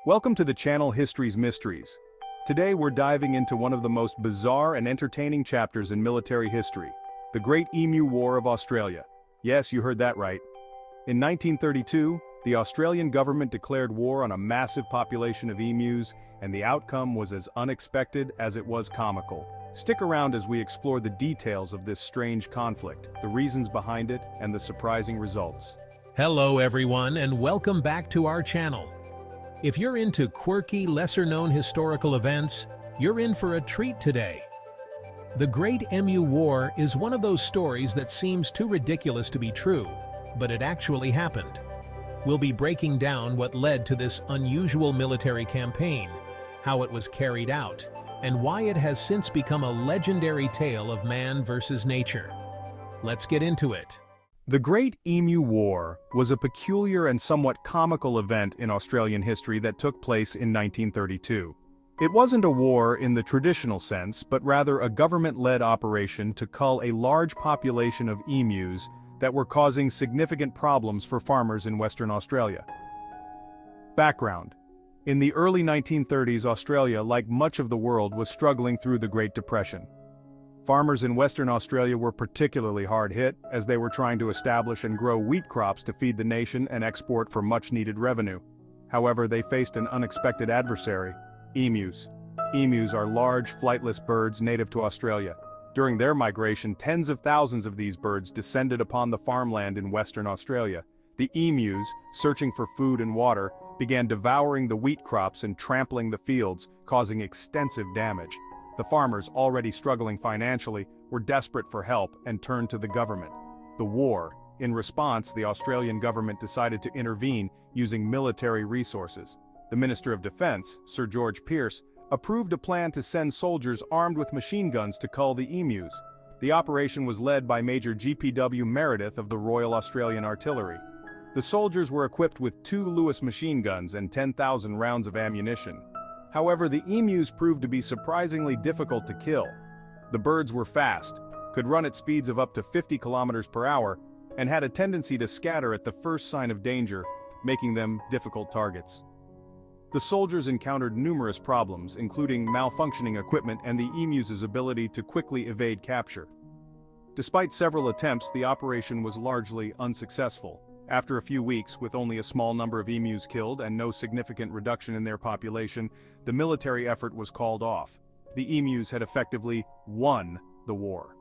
Welcome to the channel History's Mysteries. Today we're diving into one of the most bizarre and entertaining chapters in military history, the Great Emu War of Australia. Yes, you heard that right. In 1932, the Australian government declared war on a massive population of emus, and the outcome was as unexpected as it was comical. Stick around as we explore the details of this strange conflict, the reasons behind it, and the surprising results. Hello everyone, and welcome back to our channel. If you're into quirky, lesser-known historical events, you're in for a treat today. The Great Emu War is one of those stories that seems too ridiculous to be true, but it actually happened. We'll be breaking down what led to this unusual military campaign, how it was carried out, and why it has since become a legendary tale of man versus nature. Let's get into it. The Great Emu War was a peculiar and somewhat comical event in Australian history that took place in 1932. It wasn't a war in the traditional sense, but rather a government-led operation to cull a large population of emus that were causing significant problems for farmers in Western Australia. Background: in the early 1930s, Australia, like much of the world, was struggling through the Great Depression. Farmers in Western Australia were particularly hard hit, as they were trying to establish and grow wheat crops to feed the nation and export for much-needed revenue. However, they faced an unexpected adversary: emus. Emus are large, flightless birds native to Australia. During their migration, tens of thousands of these birds descended upon the farmland in Western Australia. The emus, searching for food and water, began devouring the wheat crops and trampling the fields, causing extensive damage. The farmers, already struggling financially, were desperate for help and turned to the government. The war. In response, the Australian government decided to intervene using military resources. The Minister of Defence, Sir George Pearce, approved a plan to send soldiers armed with machine guns to cull the emus. The operation was led by Major g.p.w. Meredith of the Royal Australian Artillery. The soldiers were equipped with 2 Lewis machine guns and 10,000 rounds of ammunition. However, the emus proved to be surprisingly difficult to kill. The birds were fast, could run at speeds of up to 50 kilometers per hour, and had a tendency to scatter at the first sign of danger, making them difficult targets. The soldiers encountered numerous problems, including malfunctioning equipment and the emus' ability to quickly evade capture. Despite several attempts, the operation was largely unsuccessful. After a few weeks, with only a small number of emus killed and no significant reduction in their population, the military effort was called off. The emus had effectively won the war.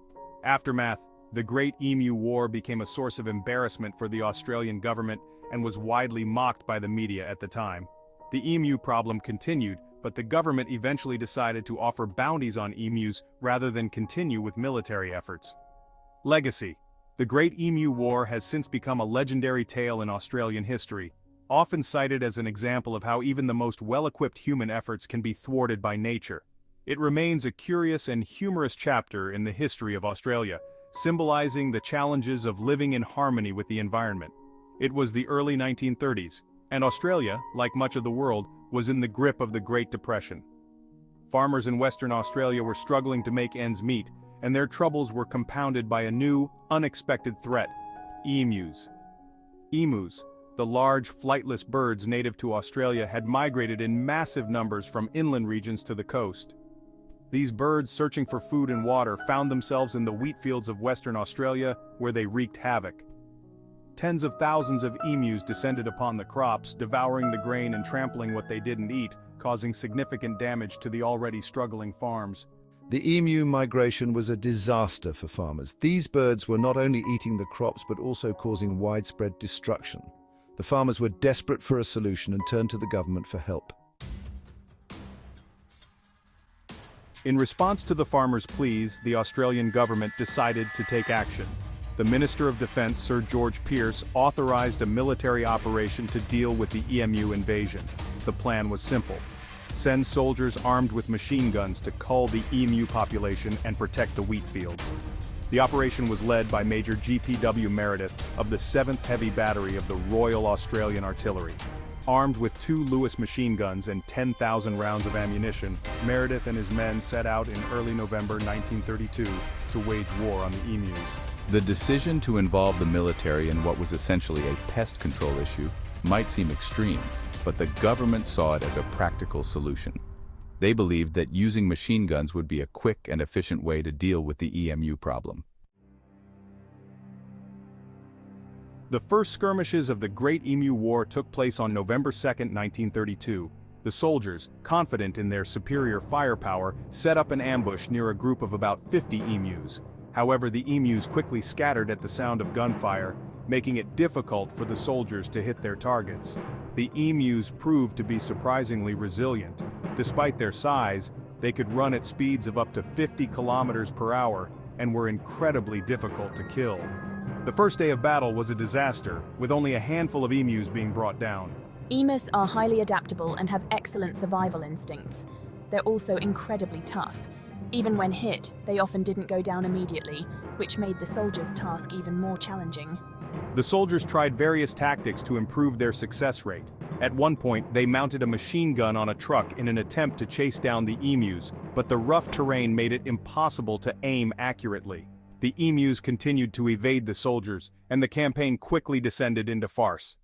Aftermath: the Great Emu War became a source of embarrassment for the Australian government and was widely mocked by the media at the time. The emu problem continued, but the government eventually decided to offer bounties on emus rather than continue with military efforts. Legacy: the Great Emu War has since become a legendary tale in Australian history, often cited as an example of how even the most well-equipped human efforts can be thwarted by nature. It remains a curious and humorous chapter in the history of Australia, symbolizing the challenges of living in harmony with the environment. It was the early 1930s, and Australia, like much of the world, was in the grip of the Great Depression. Farmers in Western Australia were struggling to make ends meet, and their troubles were compounded by a new, unexpected threat: emus. Emus, the large, flightless birds native to Australia, had migrated in massive numbers from inland regions to the coast. These birds, searching for food and water, found themselves in the wheat fields of Western Australia, where they wreaked havoc. Tens of thousands of emus descended upon the crops, devouring the grain and trampling what they didn't eat, causing significant damage to the already struggling farms. The emu migration was a disaster for farmers. These birds were not only eating the crops but also causing widespread destruction. The farmers were desperate for a solution and turned to the government for help. In response to the farmers' pleas, the Australian government decided to take action. The Minister of Defence, Sir George Pearce, authorised a military operation to deal with the Emu Invasion. The plan was simple: send soldiers armed with machine guns to cull the emu population and protect the wheat fields. The operation was led by Major g.p.w. Meredith of the 7th Heavy Battery of the Royal Australian Artillery. Armed with 2 Lewis machine guns and 10,000 rounds of ammunition, Meredith and his men set out in early November 1932 to wage war on the emus. The decision to involve the military in what was essentially a pest control issue might seem extreme, but the government saw it as a practical solution. They believed that using machine guns would be a quick and efficient way to deal with the EMU problem. The first skirmishes of the Great Emu War took place on November 2, 1932. The soldiers, confident in their superior firepower, set up an ambush near a group of about 50 emus. However, the emus quickly scattered at the sound of gunfire, making it difficult for the soldiers to hit their targets. The emus proved to be surprisingly resilient. Despite their size, they could run at speeds of up to 50 kilometers per hour and were incredibly difficult to kill. The first day of battle was a disaster, with only a handful of emus being brought down. Emus are highly adaptable and have excellent survival instincts. They're also incredibly tough. Even when hit, they often didn't go down immediately, which made the soldiers' task even more challenging. The soldiers tried various tactics to improve their success rate. At one point, they mounted a machine gun on a truck in an attempt to chase down the emus, but the rough terrain made it impossible to aim accurately. The emus continued to evade the soldiers, and the campaign quickly descended into farce.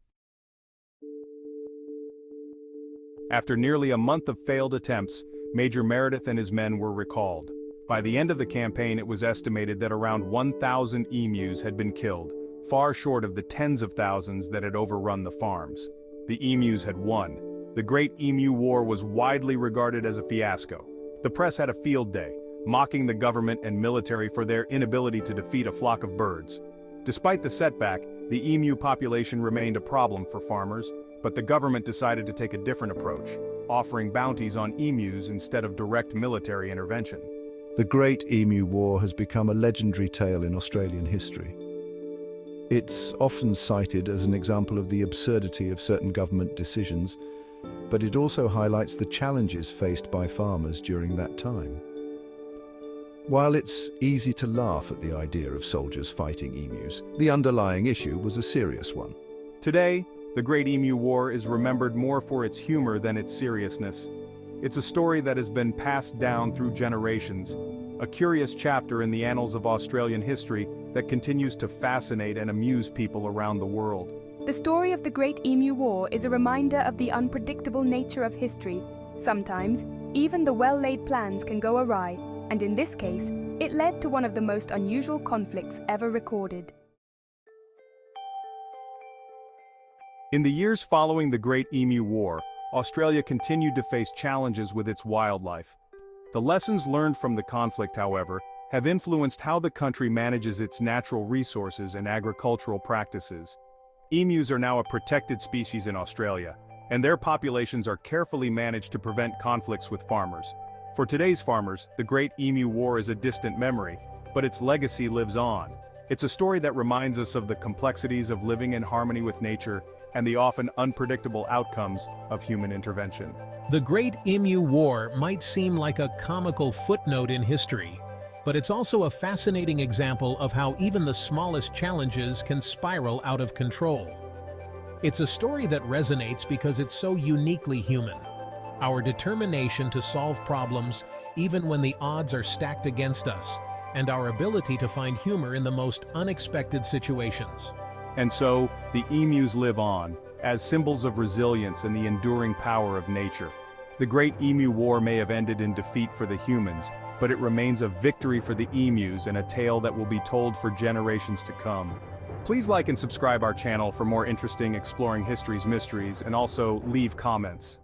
After nearly a month of failed attempts, Major Meredith and his men were recalled. By the end of the campaign, it was estimated that around 1,000 emus had been killed, far short of the tens of thousands that had overrun the farms. The emus had won. The Great Emu War was widely regarded as a fiasco. The press had a field day, mocking the government and military for their inability to defeat a flock of birds. Despite the setback, the emu population remained a problem for farmers, but the government decided to take a different approach, offering bounties on emus instead of direct military intervention. The Great Emu War has become a legendary tale in Australian history. It's often cited as an example of the absurdity of certain government decisions, but it also highlights the challenges faced by farmers during that time. While it's easy to laugh at the idea of soldiers fighting emus, the underlying issue was a serious one. Today, the Great Emu War is remembered more for its humor than its seriousness. It's a story that has been passed down through generations, a curious chapter in the annals of Australian history that continues to fascinate and amuse people around the world. The story of the Great Emu War is a reminder of the unpredictable nature of history. Sometimes, even the well-laid plans can go awry, and in this case, it led to one of the most unusual conflicts ever recorded. In the years following the Great Emu War, Australia continued to face challenges with its wildlife. The lessons learned from the conflict, however, have influenced how the country manages its natural resources and agricultural practices. Emus are now a protected species in Australia, and their populations are carefully managed to prevent conflicts with farmers. For today's farmers, the Great Emu War is a distant memory, but its legacy lives on. It's a story that reminds us of the complexities of living in harmony with nature and the often unpredictable outcomes of human intervention. The Great Emu War might seem like a comical footnote in history, but it's also a fascinating example of how even the smallest challenges can spiral out of control. It's a story that resonates because it's so uniquely human. Our determination to solve problems, even when the odds are stacked against us, and our ability to find humor in the most unexpected situations. And so, the emus live on, as symbols of resilience and the enduring power of nature. The Great Emu War may have ended in defeat for the humans, but it remains a victory for the emus and a tale that will be told for generations to come. Please like and subscribe our channel for more interesting exploring history's mysteries, and also leave comments.